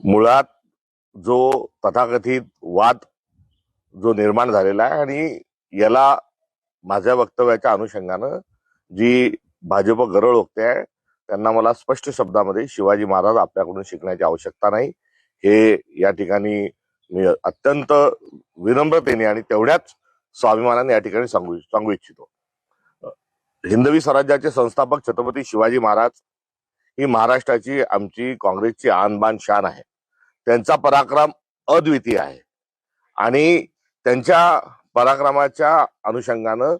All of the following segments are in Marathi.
मुळात जो तथाकथित वाद जो निर्माण झालेला आहे आणि याला माझ्या वक्तव्याच्या अनुषंगानं जी भाजप गरळ ओकते आहे त्यांना मला स्पष्ट शब्दामध्ये शिवाजी महाराज आपल्याकडून शिकण्याची आवश्यकता नाही हे या ठिकाणी मी अत्यंत विनम्रतेने आणि तेवढ्याच स्वाभिमानाने या ठिकाणी सांगू इच्छितो। हिंदवी स्वराज्याचे संस्थापक छत्रपती शिवाजी महाराज ही महाराष्ट्राची आमची काँग्रेसची आणबाण शान आहे। त्यांचा पराक्रम अद्वितीय आहे आणि त्यांच्या पराक्रमाच्या अनुषंगानं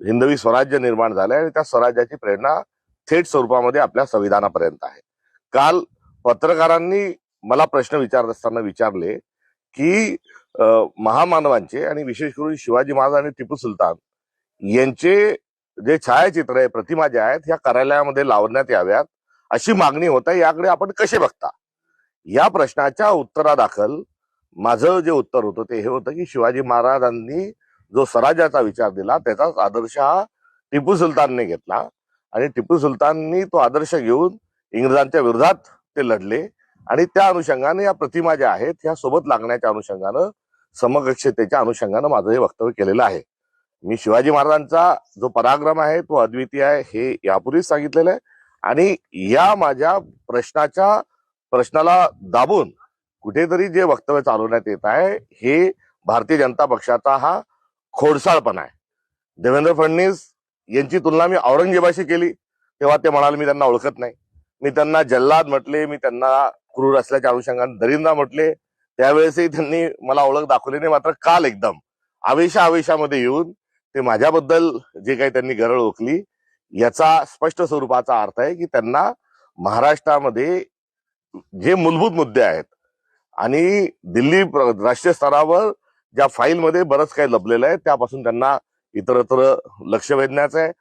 हिंदवी स्वराज्य निर्माण झालंय आणि त्या स्वराज्याची प्रेरणा थेट स्वरूपामध्ये आपल्या संविधानापर्यंत आहे। काल पत्रकारांनी मला प्रश्न विचारत असताना विचारले की महामानवांचे आणि विशेष करून शिवाजी महाराज आणि टिपू सुलतान यांचे जे छायाचित्र आहे, प्रतिमा ज्या आहेत ह्या कार्यालयामध्ये लावण्यात याव्यात अशी मागणी होत आहे, याकडे आपण कसे बघता? या प्रश्नाच्या उत्तरादाखल माझं जे उत्तर होतं ते हे होतं की शिवाजी महाराजांनी जो स्वराज्याचा विचार दिला त्याचाच आदर्श हा टिपू सुलतानने घेतला आणि टिपू सुलताननी तो आदर्श घेऊन इंग्रजांच्या विरोधात ते लढले आणि त्या अनुषंगाने या प्रतिमा ज्या आहेत ह्या सोबत लागण्याच्या अनुषंगानं समकक्षतेच्या अनुषंगानं माझं हे वक्तव्य केलेलं आहे। मी शिवाजी महाराजांचा जो पराक्रम आहे तो अद्वितीय आहे हे यापूर्वीच सांगितलेलं आहे आणि या माझ्या प्रश्नाला दाबून कुठेतरी जे वक्तव्य चालवण्यात येत आहे हे भारतीय जनता पक्षाचा हा खोडसाळपणा आहे। देवेंद्र फडणवीस यांची तुलना मी औरंगजेबाशी केली तेव्हा ते म्हणाले मी त्यांना ओळखत नाही, मी त्यांना जल्लाद म्हटले, मी त्यांना क्रूर असल्याच्या अनुषंगाने दरिंदा म्हटले, त्यावेळेसही त्यांनी मला ओळख दाखवली नाही। मात्र काल एकदम आवेशामध्ये येऊन ते माझ्याबद्दल जे काही त्यांनी गरळ ओकली याचा स्पष्ट स्वरूपाचा अर्थ आहे की त्यांना महाराष्ट्रामध्ये जे मूलभूत मुद्दे आहेत आणि दिल्ली राष्ट्रीय स्तरावर ज्या फाईलमध्ये बरंच काही लपलेलं आहे त्यापासून त्यांना इतरत्र लक्ष वेधण्याचं आहे